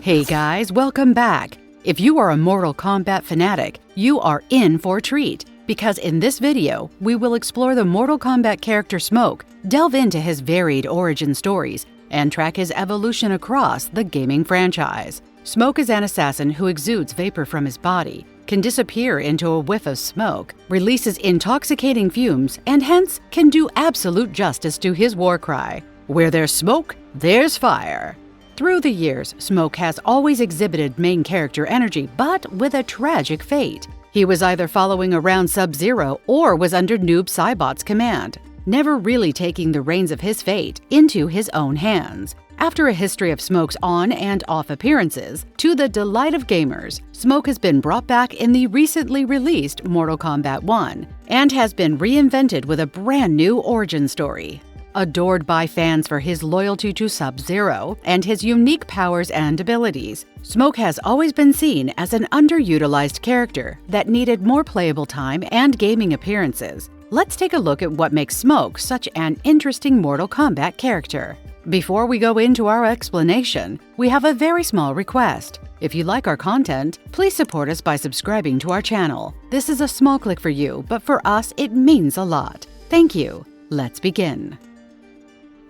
Hey guys, welcome back! If you are a Mortal Kombat fanatic, you are in for a treat, because in this video, we will explore the Mortal Kombat character Smoke, delve into his varied origin stories, and track his evolution across the gaming franchise. Smoke is an assassin who exudes vapor from his body, can disappear into a whiff of smoke, releases intoxicating fumes, and hence can do absolute justice to his war cry, "Where there's smoke, there's fire." Through the years, Smoke has always exhibited main character energy, but with a tragic fate. He was either following around Sub-Zero or was under Noob Saibot's command, never really taking the reins of his fate into his own hands. After a history of Smoke's on and off appearances, to the delight of gamers, Smoke has been brought back in the recently released Mortal Kombat 1 and has been reinvented with a brand new origin story. Adored by fans for his loyalty to Sub-Zero and his unique powers and abilities, Smoke has always been seen as an underutilized character that needed more playable time and gaming appearances. Let's take a look at what makes Smoke such an interesting Mortal Kombat character. Before we go into our explanation, we have a very small request. If you like our content, please support us by subscribing to our channel. This is a small click for you, but for us, it means a lot. Thank you. Let's begin.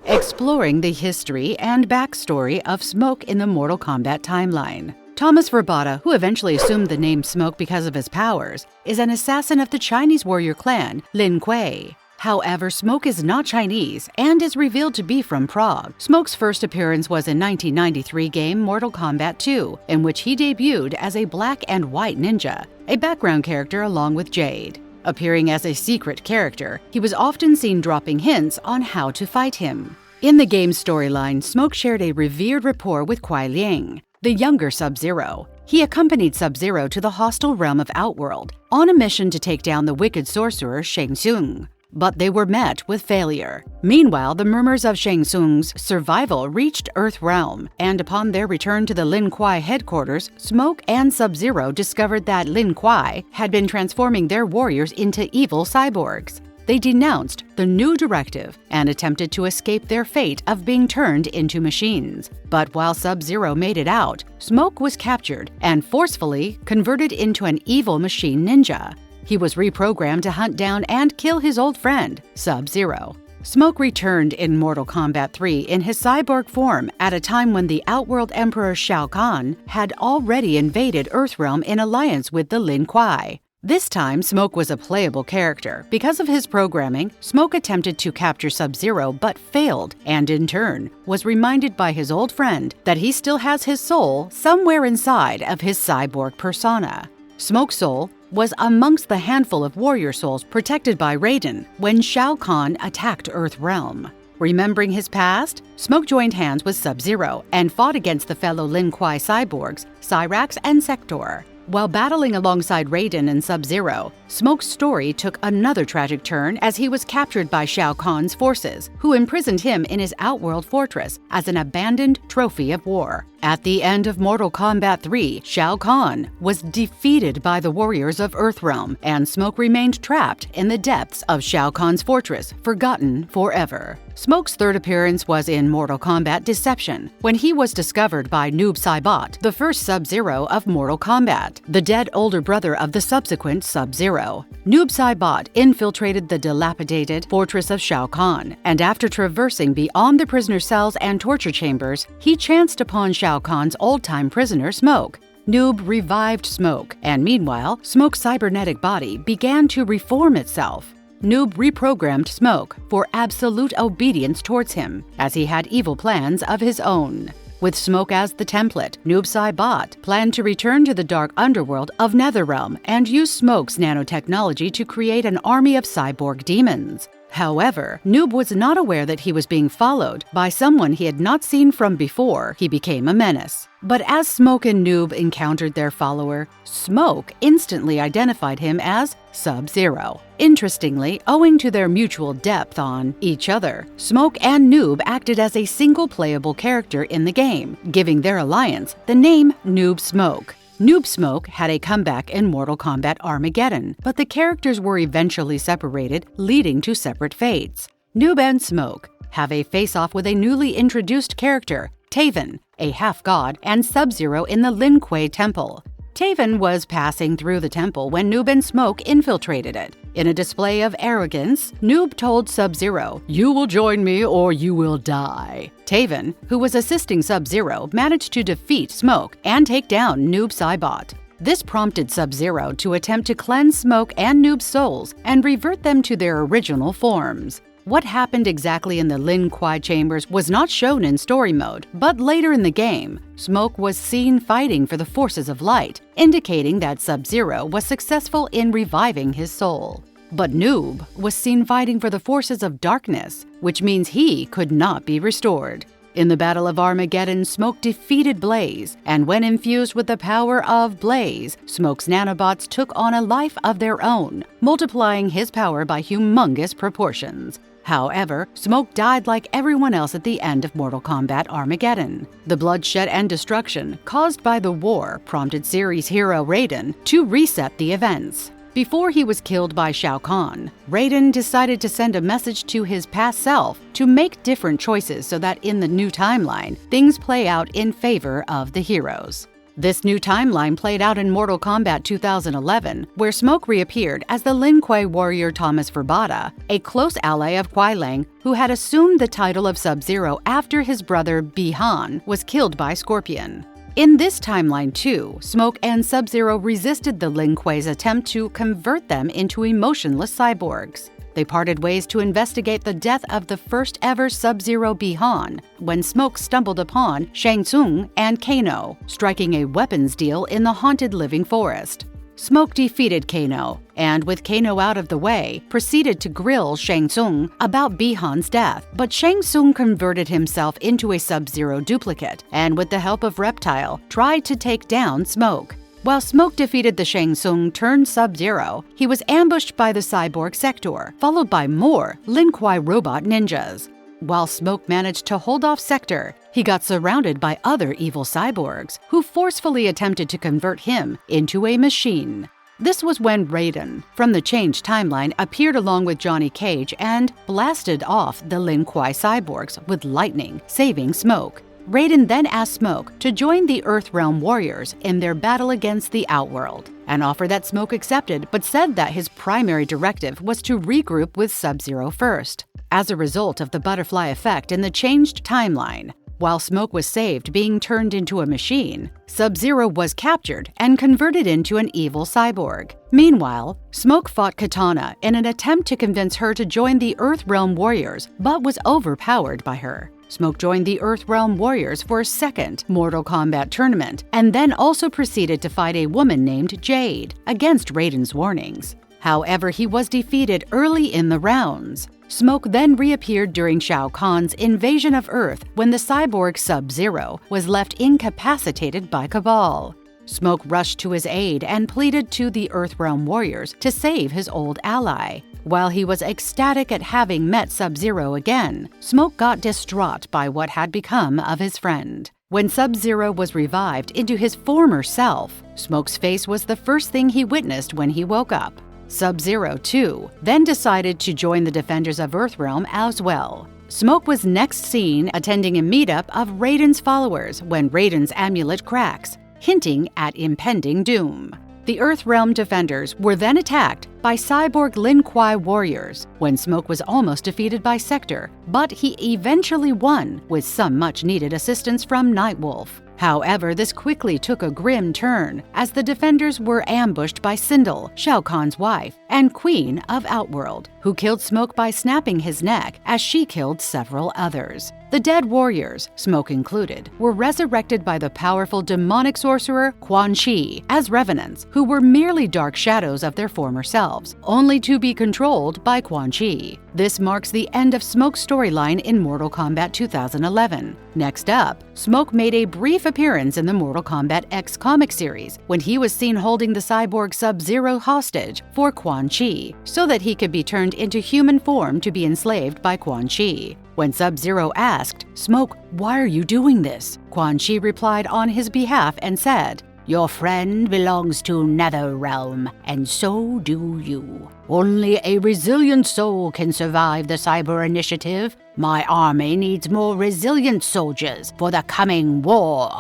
Exploring the history and backstory of Smoke in the Mortal Kombat timeline. Thomas Verbata, who eventually assumed the name Smoke because of his powers, is an assassin of the Chinese warrior clan Lin Kuei. However, Smoke is not Chinese and is revealed to be from Prague. Smoke's first appearance was in 1993 game Mortal Kombat 2, in which he debuted as a black and white ninja, a background character along with Jade. Appearing as a secret character, he was often seen dropping hints on how to fight him. In the game's storyline, Smoke shared a revered rapport with Kuai Liang, the younger Sub-Zero. He accompanied Sub-Zero to the hostile realm of Outworld on a mission to take down the wicked sorcerer Shang Tsung, but they were met with failure. Meanwhile, the murmurs of Shang Tsung's survival reached Earthrealm, and upon their return to the Lin Kuei headquarters, Smoke and Sub-Zero discovered that Lin Kuei had been transforming their warriors into evil cyborgs. They denounced the new directive and attempted to escape their fate of being turned into machines. But while Sub-Zero made it out, Smoke was captured and forcefully converted into an evil machine ninja. He was reprogrammed to hunt down and kill his old friend, Sub-Zero. Smoke returned in Mortal Kombat 3 in his cyborg form at a time when the Outworld Emperor Shao Kahn had already invaded Earthrealm in alliance with the Lin Kuei. This time, Smoke was a playable character. Because of his programming, Smoke attempted to capture Sub-Zero but failed, and in turn, was reminded by his old friend that he still has his soul somewhere inside of his cyborg persona. Smoke's soul was amongst the handful of warrior souls protected by Raiden when Shao Kahn attacked Earthrealm. Remembering his past, Smoke joined hands with Sub-Zero and fought against the fellow Lin Kuei cyborgs, Cyrax and Sector. While battling alongside Raiden and Sub-Zero, Smoke's story took another tragic turn as he was captured by Shao Kahn's forces, who imprisoned him in his Outworld fortress as an abandoned trophy of war. At the end of Mortal Kombat 3, Shao Kahn was defeated by the warriors of Earthrealm, and Smoke remained trapped in the depths of Shao Kahn's fortress, forgotten forever. Smoke's third appearance was in Mortal Kombat Deception, when he was discovered by Noob Saibot, the first Sub-Zero of Mortal Kombat, the dead older brother of the subsequent Sub-Zero. Noob Saibot infiltrated the dilapidated fortress of Shao Kahn, and after traversing beyond the prisoner cells and torture chambers, he chanced upon Shao Kahn's old-time prisoner, Smoke. Noob revived Smoke, and meanwhile, Smoke's cybernetic body began to reform itself. Noob reprogrammed Smoke for absolute obedience towards him, as he had evil plans of his own. With Smoke as the template, Noob Saibot planned to return to the dark underworld of Netherrealm and use Smoke's nanotechnology to create an army of cyborg demons. However, Noob was not aware that he was being followed by someone he had not seen from before he became a menace. But as Smoke and Noob encountered their follower, Smoke instantly identified him as Sub-Zero. Interestingly, owing to their mutual depth on each other, Smoke and Noob acted as a single playable character in the game, giving their alliance the name Noob Smoke. Noob Smoke had a comeback in Mortal Kombat Armageddon, but the characters were eventually separated, leading to separate fates. Noob and Smoke have a face-off with a newly introduced character, Taven, a half-god, and Sub-Zero in the Lin Kuei Temple. Taven was passing through the temple when Noob and Smoke infiltrated it. In a display of arrogance, Noob told Sub-Zero, "You will join me or you will die." Taven, who was assisting Sub-Zero, managed to defeat Smoke and take down Noob Saibot. This prompted Sub-Zero to attempt to cleanse Smoke and Noob's souls and revert them to their original forms. What happened exactly in the Lin Kuei chambers was not shown in story mode, but later in the game, Smoke was seen fighting for the forces of light, indicating that Sub-Zero was successful in reviving his soul. But Noob was seen fighting for the forces of darkness, which means he could not be restored. In the Battle of Armageddon, Smoke defeated Blaze, and when infused with the power of Blaze, Smoke's nanobots took on a life of their own, multiplying his power by humongous proportions. However, Smoke died like everyone else at the end of Mortal Kombat Armageddon. The bloodshed and destruction caused by the war prompted series hero Raiden to reset the events. Before he was killed by Shao Kahn, Raiden decided to send a message to his past self to make different choices so that in the new timeline, things play out in favor of the heroes. This new timeline played out in Mortal Kombat 2011, where Smoke reappeared as the Lin Kuei warrior Thomas Verbata, a close ally of Kuai Liang, who had assumed the title of Sub-Zero after his brother Bi-Han was killed by Scorpion. In this timeline too, Smoke and Sub-Zero resisted the Lin Kuei's attempt to convert them into emotionless cyborgs. They parted ways to investigate the death of the first-ever Sub-Zero Bi-Han when Smoke stumbled upon Shang Tsung and Kano, striking a weapons deal in the haunted living forest. Smoke defeated Kano, and with Kano out of the way, proceeded to grill Shang Tsung about Bi-Han's death. But Shang Tsung converted himself into a Sub-Zero duplicate, and with the help of Reptile, tried to take down Smoke. While Smoke defeated the Shang Tsung turned Sub-Zero, he was ambushed by the cyborg Sector, followed by more Lin Kuei robot ninjas. While Smoke managed to hold off Sector, he got surrounded by other evil cyborgs who forcefully attempted to convert him into a machine. This was when Raiden, from the changed timeline, appeared along with Johnny Cage and blasted off the Lin Kuei cyborgs with lightning, saving Smoke. Raiden then asked Smoke to join the Earthrealm warriors in their battle against the Outworld, an offer that Smoke accepted but said that his primary directive was to regroup with Sub-Zero first. As a result of the butterfly effect in the changed timeline, while Smoke was saved being turned into a machine, Sub-Zero was captured and converted into an evil cyborg. Meanwhile, Smoke fought Katana in an attempt to convince her to join the Earthrealm warriors but was overpowered by her. Smoke joined the Earthrealm warriors for a second Mortal Kombat tournament and then also proceeded to fight a woman named Jade against Raiden's warnings. However, he was defeated early in the rounds. Smoke then reappeared during Shao Kahn's invasion of Earth when the cyborg Sub-Zero was left incapacitated by Cabal. Smoke rushed to his aid and pleaded to the Earthrealm warriors to save his old ally. While he was ecstatic at having met Sub-Zero again, Smoke got distraught by what had become of his friend. When Sub-Zero was revived into his former self, Smoke's face was the first thing he witnessed when he woke up. Sub-Zero, too, then decided to join the defenders of Earthrealm as well. Smoke was next seen attending a meetup of Raiden's followers when Raiden's amulet cracks, hinting at impending doom. The Earthrealm defenders were then attacked by cyborg Lin Kuei warriors when Smoke was almost defeated by Sector, but he eventually won with some much-needed assistance from Nightwolf. However, this quickly took a grim turn as the defenders were ambushed by Sindel, Shao Kahn's wife, and Queen of Outworld, who killed Smoke by snapping his neck as she killed several others. The dead warriors, Smoke included, were resurrected by the powerful demonic sorcerer Quan Chi as revenants, who were merely dark shadows of their former selves, only to be controlled by Quan Chi. This marks the end of Smoke's storyline in Mortal Kombat 2011. Next up, Smoke made a brief appearance in the Mortal Kombat X comic series when he was seen holding the cyborg Sub-Zero hostage for Quan Chi so that he could be turned into human form to be enslaved by Quan Chi. When Sub-Zero asked, "Smoke, why are you doing this?" Quan Chi replied on his behalf and said, Your friend belongs to Netherrealm, and so do you. Only a resilient soul can survive the Cyber Initiative. My army needs more resilient soldiers for the coming war.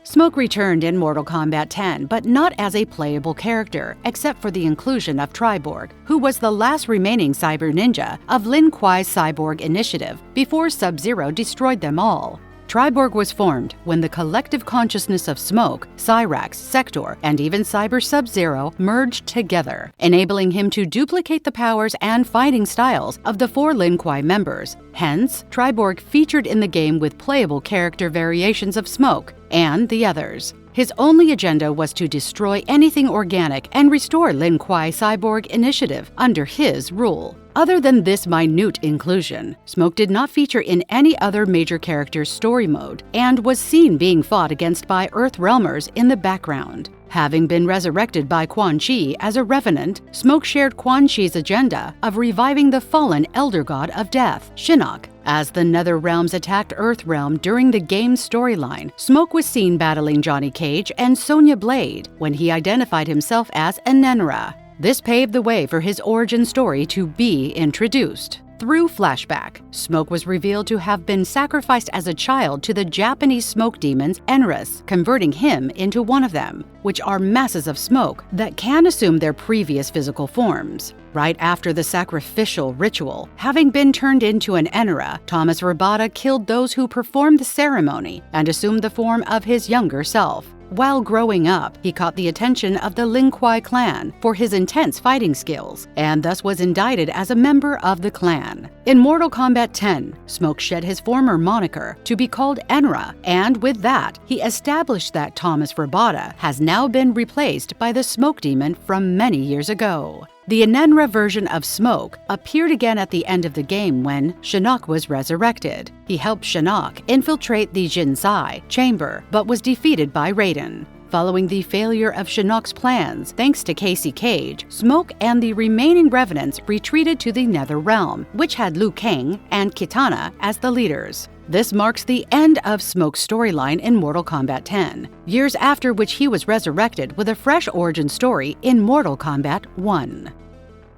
Smoke returned in Mortal Kombat 10, but not as a playable character, except for the inclusion of Triborg, who was the last remaining cyber ninja of Lin Kuei's Cyborg Initiative before Sub-Zero destroyed them all. Triborg was formed when the collective consciousness of Smoke, Cyrax, Sector, and even Cyber Sub-Zero merged together, enabling him to duplicate the powers and fighting styles of the 4 Lin Kuei members. Hence, Triborg featured in the game with playable character variations of Smoke and the others. His only agenda was to destroy anything organic and restore Lin Kuei Cyborg Initiative under his rule. Other than this minute inclusion, Smoke did not feature in any other major character's story mode and was seen being fought against by Earthrealmers in the background. Having been resurrected by Quan Chi as a revenant, Smoke shared Quan Chi's agenda of reviving the fallen Elder God of Death, Shinnok. As the Nether Realms attacked Earthrealm during the game's storyline, Smoke was seen battling Johnny Cage and Sonya Blade when he identified himself as Enenra. This paved the way for his origin story to be introduced. Through flashback, Smoke was revealed to have been sacrificed as a child to the Japanese smoke demons Enris, converting him into one of them, which are masses of smoke that can assume their previous physical forms. Right after the sacrificial ritual, having been turned into an Enra, Thomas Rabada killed those who performed the ceremony and assumed the form of his younger self. While growing up, he caught the attention of the Lin Kuei clan for his intense fighting skills, and thus was indicted as a member of the clan. In Mortal Kombat 10, Smoke shed his former moniker to be called Enra, and with that, he established that Thomas Rabada has now been replaced by the Smoke Demon from many years ago. The Enenra version of Smoke appeared again at the end of the game when Shinnok was resurrected. He helped Shinnok infiltrate the Jinsai chamber, but was defeated by Raiden. Following the failure of Shinnok's plans, thanks to Casey Cage, Smoke and the remaining Revenants retreated to the Nether Realm, which had Liu Kang and Kitana as the leaders. This marks the end of Smoke's storyline in Mortal Kombat 10, years after which he was resurrected with a fresh origin story in Mortal Kombat 1.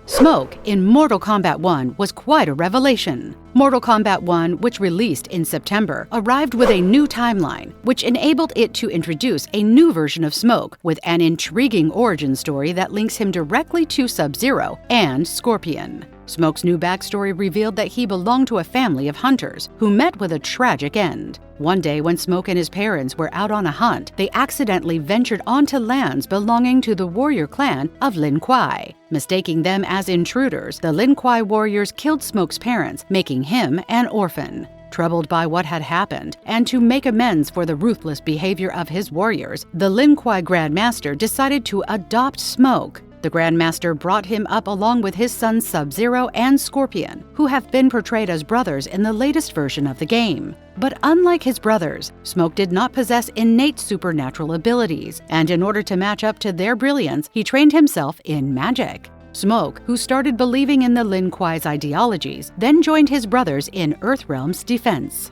Smoke in Mortal Kombat 1 was quite a revelation. Mortal Kombat 1, which released in September, arrived with a new timeline, which enabled it to introduce a new version of Smoke with an intriguing origin story that links him directly to Sub-Zero and Scorpion. Smoke's new backstory revealed that he belonged to a family of hunters who met with a tragic end. One day when Smoke and his parents were out on a hunt, they accidentally ventured onto lands belonging to the warrior clan of Lin Kuei. Mistaking them as intruders, the Lin Kuei warriors killed Smoke's parents, making him an orphan. Troubled by what had happened, and to make amends for the ruthless behavior of his warriors, the Lin Kuei Grandmaster decided to adopt Smoke. The Grandmaster brought him up along with his sons Sub-Zero and Scorpion, who have been portrayed as brothers in the latest version of the game. But unlike his brothers, Smoke did not possess innate supernatural abilities, and in order to match up to their brilliance, he trained himself in magic. Smoke, who started believing in the Lin Kuei's ideologies, then joined his brothers in Earthrealm's defense.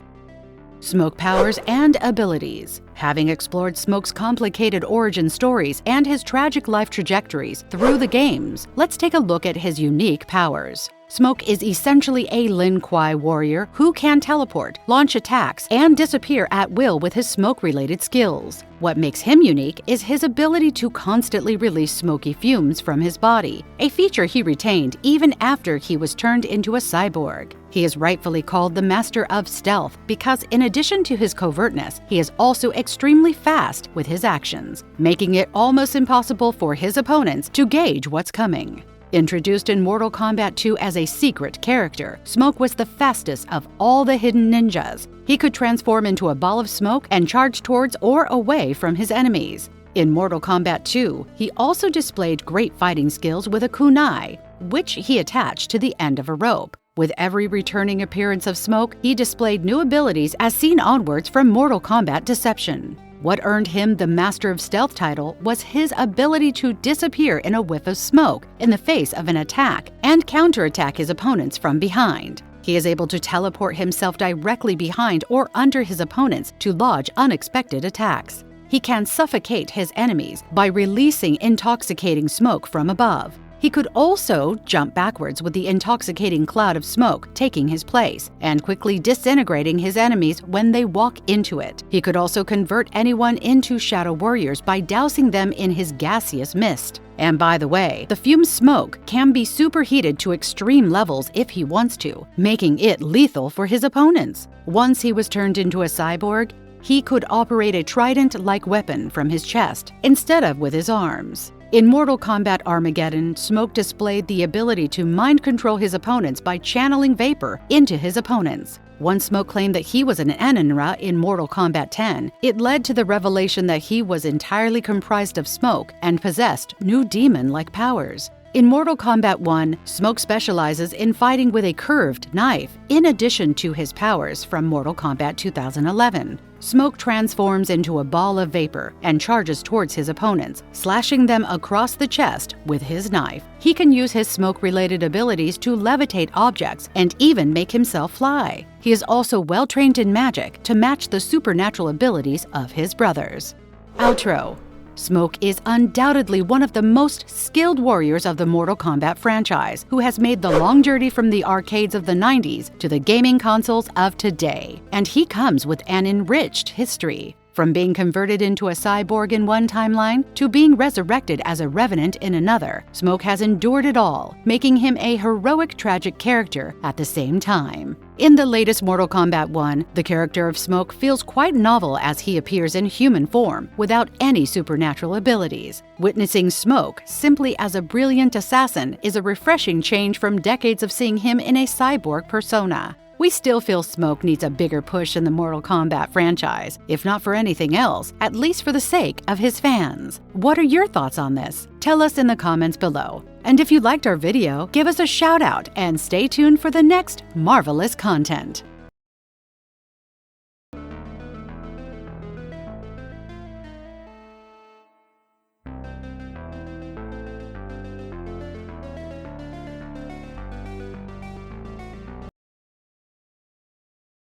Smoke powers and abilities. Having explored Smoke's complicated origin stories and his tragic life trajectories through the games, let's take a look at his unique powers. Smoke is essentially a Lin Kuei warrior who can teleport, launch attacks, and disappear at will with his smoke-related skills. What makes him unique is his ability to constantly release smoky fumes from his body, a feature he retained even after he was turned into a cyborg. He is rightfully called the Master of Stealth because in addition to his covertness, he is also extremely fast with his actions, making it almost impossible for his opponents to gauge what's coming. Introduced in Mortal Kombat 2 as a secret character, Smoke was the fastest of all the hidden ninjas. He could transform into a ball of smoke and charge towards or away from his enemies. In Mortal Kombat 2, he also displayed great fighting skills with a kunai, which he attached to the end of a rope. With every returning appearance of Smoke, he displayed new abilities as seen onwards from Mortal Kombat Deception. What earned him the Master of Stealth title was his ability to disappear in a whiff of smoke in the face of an attack and counterattack his opponents from behind. He is able to teleport himself directly behind or under his opponents to lodge unexpected attacks. he can suffocate his enemies by releasing intoxicating smoke from above. He could also jump backwards with the intoxicating cloud of smoke taking his place and quickly disintegrating his enemies when they walk into it. He could also convert anyone into shadow warriors by dousing them in his gaseous mist. And by the way, the fume smoke can be superheated to extreme levels if he wants to, making it lethal for his opponents. Once he was turned into a cyborg, he could operate a trident-like weapon from his chest instead of with his arms. In Mortal Kombat Armageddon, Smoke displayed the ability to mind control his opponents by channeling vapor into his opponents. Once Smoke claimed that he was an Enenra in Mortal Kombat 10, it led to the revelation that he was entirely comprised of smoke and possessed new demon-like powers. In Mortal Kombat 1, Smoke specializes in fighting with a curved knife, in addition to his powers from Mortal Kombat 2011. Smoke transforms into a ball of vapor and charges towards his opponents, slashing them across the chest with his knife. He can use his smoke-related abilities to levitate objects and even make himself fly. He is also well-trained in magic to match the supernatural abilities of his brothers. Outro. Smoke is undoubtedly one of the most skilled warriors of the Mortal Kombat franchise, who has made the long journey from the arcades of the 90s to the gaming consoles of today. And he comes with an enriched history. From being converted into a cyborg in one timeline to being resurrected as a revenant in another, Smoke has endured it all, making him a heroic, tragic character at the same time. In the latest Mortal Kombat 1, the character of Smoke feels quite novel as he appears in human form without any supernatural abilities. Witnessing Smoke simply as a brilliant assassin is a refreshing change from decades of seeing him in a cyborg persona. We still feel Smoke needs a bigger push in the Mortal Kombat franchise, if not for anything else, at least for the sake of his fans. What are your thoughts on this? Tell us in the comments below. And if you liked our video, give us a shout out and stay tuned for the next marvelous content.